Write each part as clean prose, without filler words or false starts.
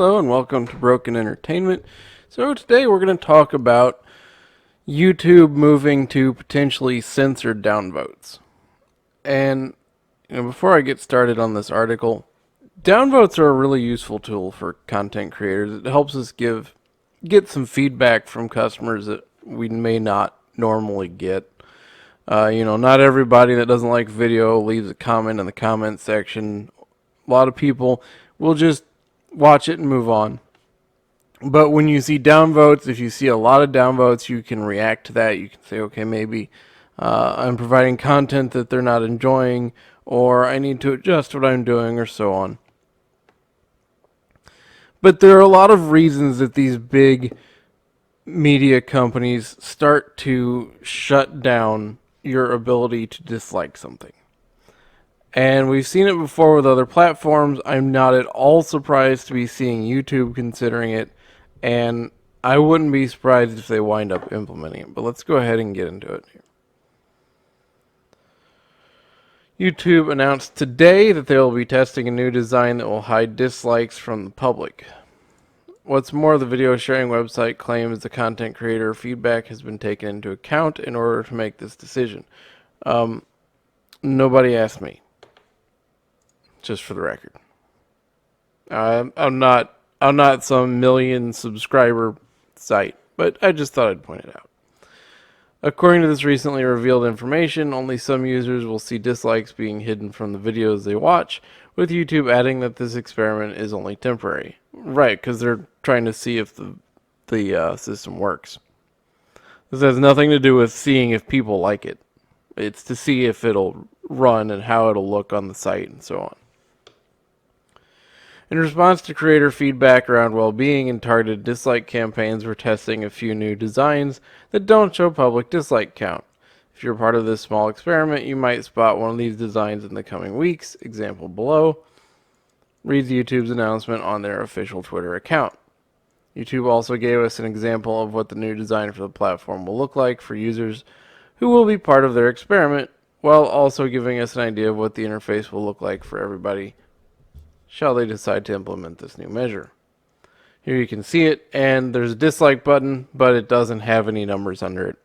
Hello and welcome to Broken Entertainment. So today we're going to talk about YouTube moving to potentially censored downvotes. And before I get started on this article, downvotes are a really useful tool for content creators. It helps us get some feedback from customers that we may not normally get. Not everybody that doesn't like video leaves a comment in the comment section. A lot of people will just watch it and move on. But when you see downvotes, if you see a lot of downvotes, you can react to that. You can say, okay, maybe I'm providing content that they're not enjoying, or I need to adjust what I'm doing, or so on. But there are a lot of reasons that these big media companies start to shut down your ability to dislike something. And we've seen it before with other platforms. I'm not at all surprised to be seeing YouTube considering it, and I wouldn't be surprised if they wind up implementing it. But let's go ahead and get into it here. YouTube announced today that they will be testing a new design that will hide dislikes from the public. What's more, the video sharing website claims the content creator feedback has been taken into account in order to make this decision. Nobody asked me. Just for the record, I'm not some million subscriber site, but I just thought I'd point it out. According to this recently revealed information, only some users will see dislikes being hidden from the videos they watch, with YouTube adding that this experiment is only temporary. Right, because they're trying to see if the system works. This has nothing to do with seeing if people like it. It's to see if it'll run and how it'll look on the site and so on. In response to creator feedback around well-being and targeted dislike campaigns, we're testing a few new designs that don't show public dislike count. If you're part of this small experiment, you might spot one of these designs in the coming weeks. Example below reads YouTube's announcement on their official Twitter account. YouTube also gave us an example of what the new design for the platform will look like for users who will be part of their experiment, while also giving us an idea of what the interface will look like for everybody shall they decide to implement this new measure. Here you can see it, and there's a dislike button, but it doesn't have any numbers under it.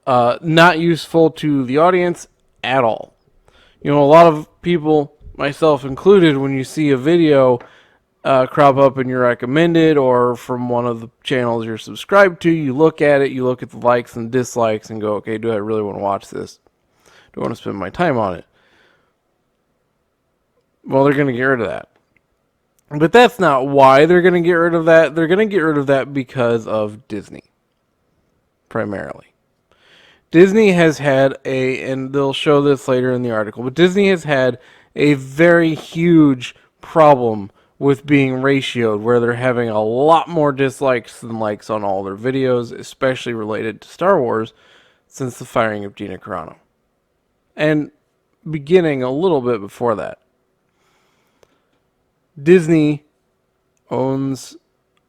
Not useful to the audience at all. A lot of people, myself included, when you see a video crop up in your recommended or from one of the channels you're subscribed to, you look at it, you look at the likes and dislikes and go, okay, do I really want to watch this? Do I want to spend my time on it? Well, they're going to get rid of that. But that's not why they're going to get rid of that. They're going to get rid of that because of Disney, primarily. Disney has had and they'll show this later in the article, but Disney has had a very huge problem with being ratioed, where they're having a lot more dislikes than likes on all their videos, especially related to Star Wars, since the firing of Gina Carano. And beginning a little bit before that. Disney owns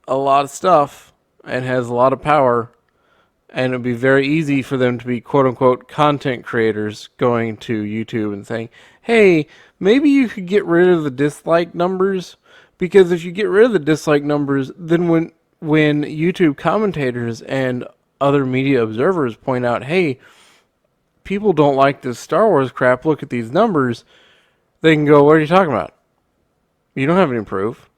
a lot of stuff and has a lot of power, and it would be very easy for them to be quote-unquote content creators going to YouTube and saying, hey, maybe you could get rid of the dislike numbers, because if you get rid of the dislike numbers, then when YouTube commentators and other media observers point out, hey, people don't like this Star Wars crap, look at these numbers, they can go, what are you talking about? You don't have any proof.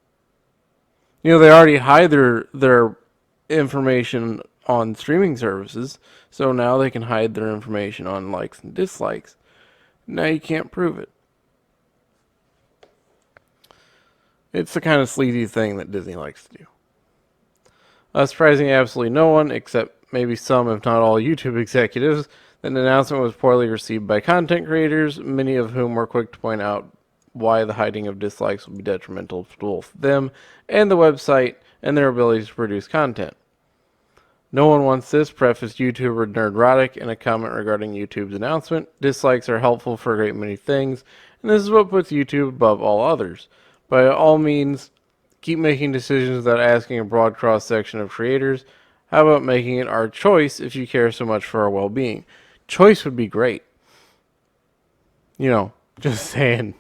They already hide their information on streaming services, so now they can hide their information on likes and dislikes. Now you can't prove it. It's the kind of sleazy thing that Disney likes to do. Surprising absolutely no one, except maybe some, if not all, YouTube executives, that an announcement was poorly received by content creators, many of whom were quick to point out why the hiding of dislikes will be detrimental to both them and the website and their ability to produce content. No one wants this, prefaced YouTuber Nerdrotic in a comment regarding YouTube's announcement. Dislikes are helpful for a great many things, and this is what puts YouTube above all others. By all means, keep making decisions without asking a broad cross-section of creators. How about making it our choice if you care so much for our well-being? Choice would be great. Just saying.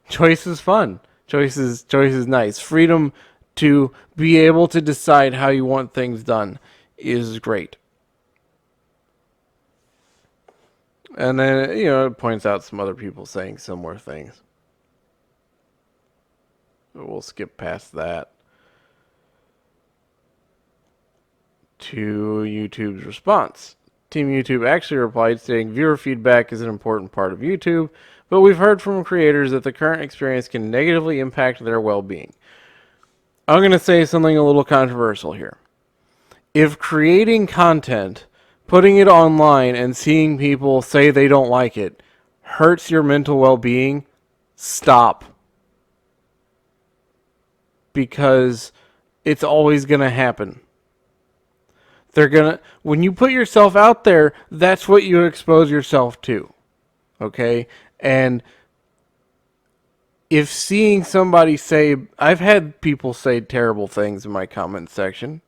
Choice is fun. Choice is nice. Freedom to be able to decide how you want things done is great. And then, it points out some other people saying similar things. But we'll skip past that to YouTube's response. Team YouTube actually replied stating, viewer feedback is an important part of YouTube, but we've heard from creators that the current experience can negatively impact their well-being. I'm going to say something a little controversial here. If creating content, putting it online, and seeing people say they don't like it hurts your mental well-being, stop. Because it's always going to happen. When you put yourself out there, that's what you expose yourself to. Okay? And if seeing somebody say, I've had people say terrible things in my comment section.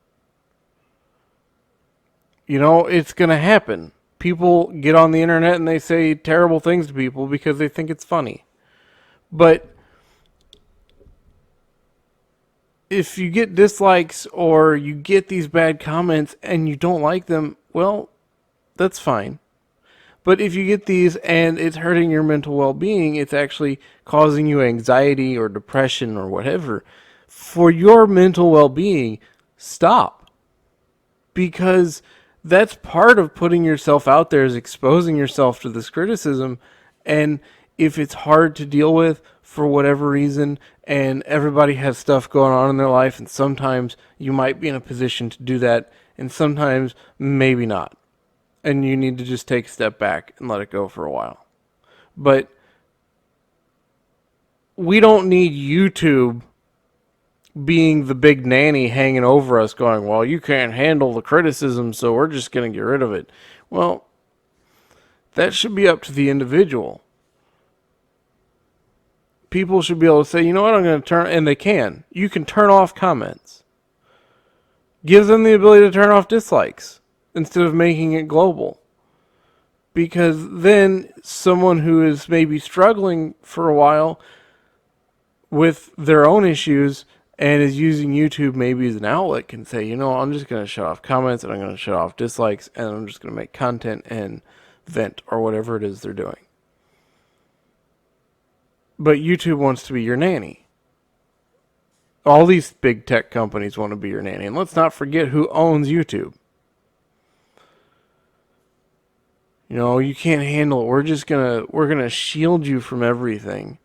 It's going to happen. People get on the internet and they say terrible things to people because they think it's funny. But if you get dislikes or you get these bad comments and you don't like them, well, that's fine. But if you get these and it's hurting your mental well-being, it's actually causing you anxiety or depression or whatever, for your mental well-being, stop. Because that's part of putting yourself out there, is exposing yourself to this criticism. And if it's hard to deal with for whatever reason, and everybody has stuff going on in their life, and sometimes you might be in a position to do that, and sometimes maybe not. And you need to just take a step back and let it go for a while. But we don't need YouTube being the big nanny hanging over us going, well, you can't handle the criticism, so we're just going to get rid of it. Well, that should be up to the individual. People should be able to say, you know what, I'm going to turn, and they can. You can turn off comments. Give them the ability to turn off dislikes instead of making it global. Because then someone who is maybe struggling for a while with their own issues and is using YouTube maybe as an outlet can say, I'm just going to shut off comments and I'm going to shut off dislikes and I'm just going to make content and vent or whatever it is they're doing. But YouTube wants to be your nanny. All these big tech companies want to be your nanny. And let's not forget who owns YouTube. You can't handle it. We're gonna shield you from everything.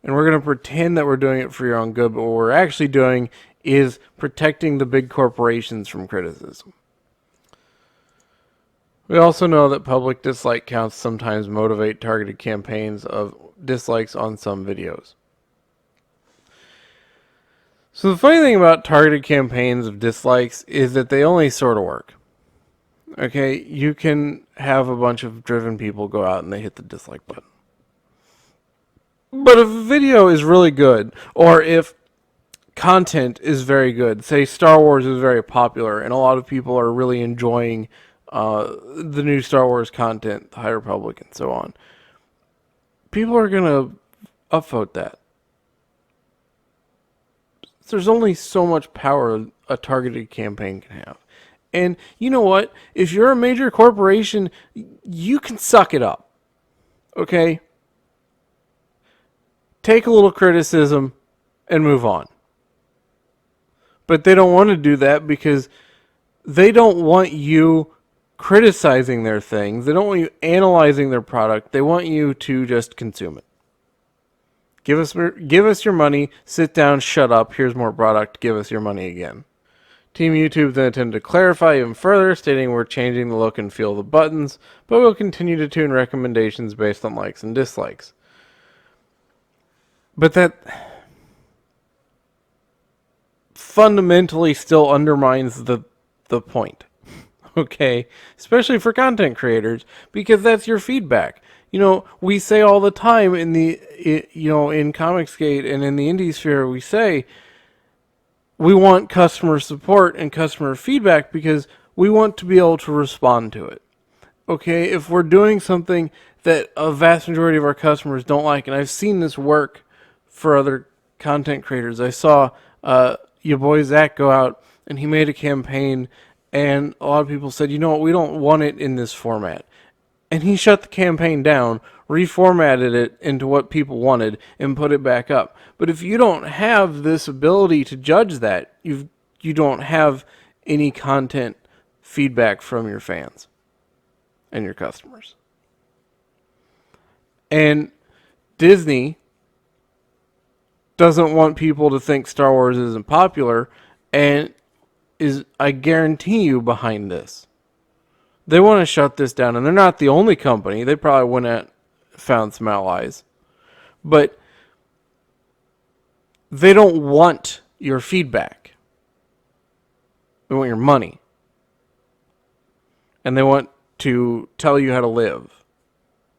And we're gonna pretend that we're doing it for your own good, but what we're actually doing is protecting the big corporations from criticism. We also know that public dislike counts sometimes motivate targeted campaigns of dislikes on some videos. So the funny thing about targeted campaigns of dislikes is that they only sort of work. Okay, you can have a bunch of driven people go out and they hit the dislike button. But if a video is really good, or if content is very good, say Star Wars is very popular and a lot of people are really enjoying the new Star Wars content, the High Republic and so on, people are going to upvote that. There's only so much power a targeted campaign can have. And you know what? If you're a major corporation, you can suck it up. Okay? Take a little criticism and move on. But they don't want to do that because they don't want you criticizing their things. They don't want you analyzing their product. They want you to just consume it. Give us your money, sit down, shut up, here's more product, give us your money again. Team YouTube then attempted to clarify even further, stating we're changing the look and feel of the buttons, but we'll continue to tune recommendations based on likes and dislikes. But that fundamentally still undermines the point. Okay? Especially for content creators, because that's your feedback. We say all the time in in Comicsgate and in the indie sphere, we say we want customer support and customer feedback because we want to be able to respond to it. Okay, if we're doing something that a vast majority of our customers don't like, and I've seen this work for other content creators. I saw your boy Zach go out and he made a campaign, and a lot of people said, you know what, we don't want it in this format. And he shut the campaign down, reformatted it into what people wanted, and put it back up. But if you don't have this ability to judge that, you don't have any content feedback from your fans and your customers. And Disney doesn't want people to think Star Wars isn't popular, and is, I guarantee you, behind this. They want to shut this down, and they're not the only company. They probably wouldn't have found some allies. But they don't want your feedback. They want your money. And they want to tell you how to live.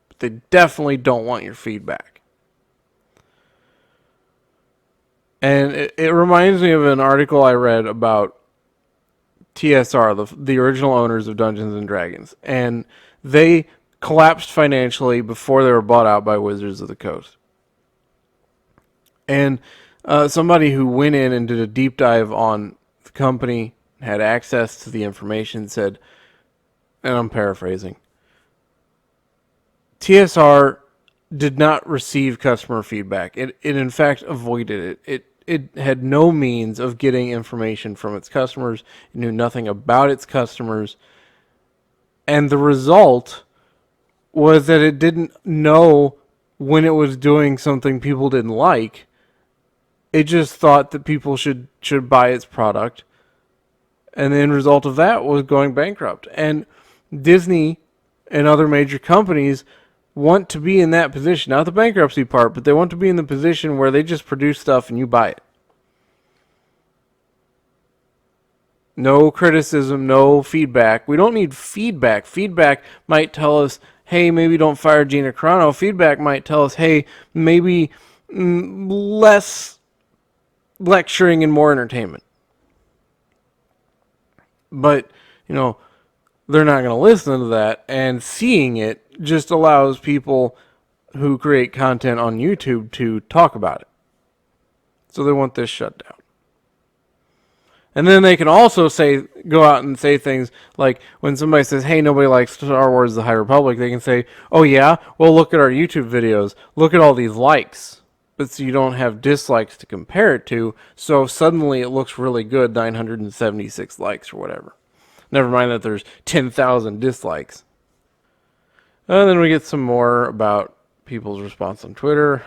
But they definitely don't want your feedback. And it reminds me of an article I read about TSR, the original owners of Dungeons and Dragons. And they collapsed financially before they were bought out by Wizards of the Coast. And somebody who went in and did a deep dive on the company, had access to the information, said, and I'm paraphrasing, TSR did not receive customer feedback. It in fact avoided it. It had no means of getting information from its customers. It knew nothing about its customers. And the result was that it didn't know when it was doing something people didn't like. It just thought that people should buy its product. And the end result of that was going bankrupt. And Disney and other major companies want to be in that position. Not the bankruptcy part, but they want to be in the position where they just produce stuff and you buy it. No criticism, no feedback. We don't need feedback. Feedback might tell us, hey, maybe don't fire Gina Carano. Feedback might tell us, hey, maybe less lecturing and more entertainment. But, they're not going to listen to that, and seeing it just allows people who create content on YouTube to talk about it. So they want this shut down. And then they can also go out and say things like, when somebody says, hey, nobody likes Star Wars The High Republic, they can say, oh yeah, well look at our YouTube videos, look at all these likes. But so you don't have dislikes to compare it to, so suddenly it looks really good, 976 likes or whatever. Never mind that there's 10,000 dislikes. And then we get some more about people's response on Twitter.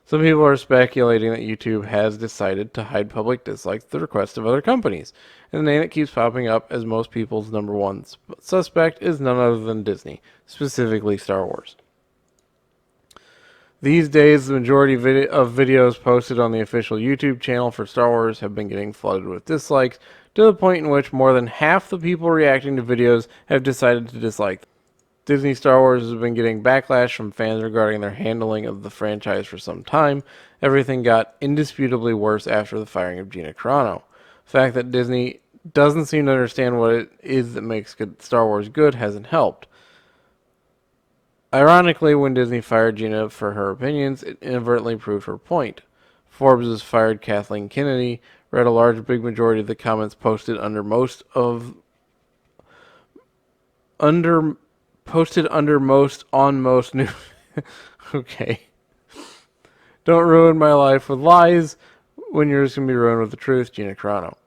Some people are speculating that YouTube has decided to hide public dislikes at the request of other companies. And the name that keeps popping up as most people's number one suspect is none other than Disney, specifically Star Wars. These days, the majority of videos posted on the official YouTube channel for Star Wars have been getting flooded with dislikes, to the point in which more than half the people reacting to videos have decided to dislike them. Disney Star Wars has been getting backlash from fans regarding their handling of the franchise for some time. Everything got indisputably worse after the firing of Gina Carano. The fact that Disney doesn't seem to understand what it is that makes Star Wars good hasn't helped. Ironically, when Disney fired Gina for her opinions, it inadvertently proved her point. Forbes has fired Kathleen Kennedy, read a large big majority of the comments posted under most on most new. Okay. Don't ruin my life with lies when yours can be ruined with the truth, Gina Carano.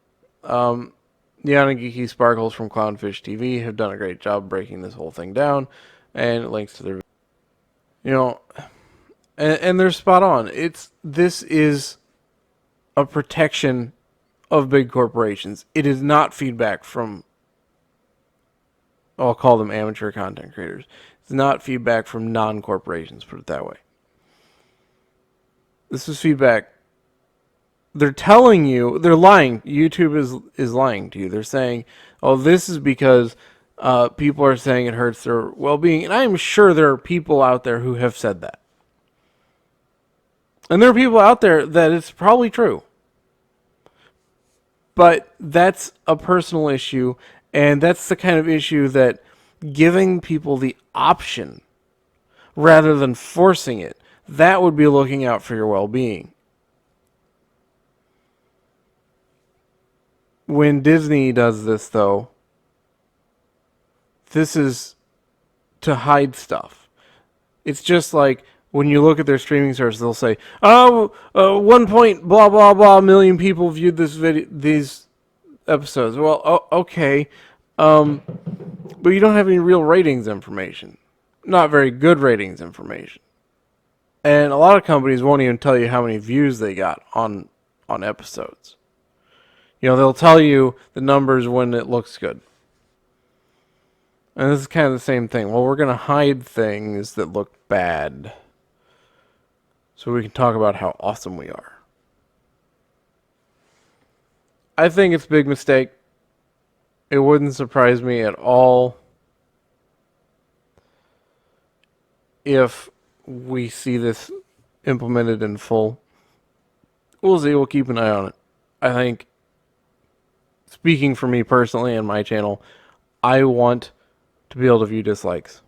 Neon and Geeky Sparkles from Clownfish TV have done a great job breaking this whole thing down, and links to their, and they're spot on. This is a protection of big corporations. It is not feedback from, I'll call them amateur content creators. It's not feedback from non-corporations, put it that way. This is feedback. They're telling you, they're lying. YouTube is lying to you. They're saying, oh, this is because people are saying it hurts their well-being. And I'm sure there are people out there who have said that. And there are people out there that it's probably true. But that's a personal issue, and that's the kind of issue that giving people the option rather than forcing it, That would be looking out for your well-being. When Disney does this, though, this is to hide stuff. It's just like when you look at their streaming service, they'll say, "Oh, 1 point blah blah blah million people viewed this video, these episodes." Well, okay, but you don't have any real ratings information. Not very good ratings information. And a lot of companies won't even tell you how many views they got on episodes. They'll tell you the numbers when it looks good. And this is kind of the same thing. Well, we're going to hide things that look bad so we can talk about how awesome we are. I think it's a big mistake. It wouldn't surprise me at all if we see this implemented in full. We'll see. We'll keep an eye on it. I think, speaking for me personally and my channel, I want to be able to view dislikes.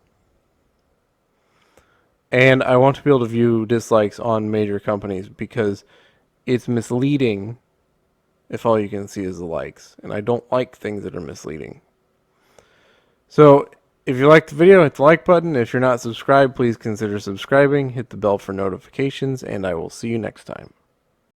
And I want to be able to view dislikes on major companies because it's misleading if all you can see is the likes. And I don't like things that are misleading. So, if you liked the video, hit the like button. If you're not subscribed, please consider subscribing. Hit the bell for notifications, and I will see you next time.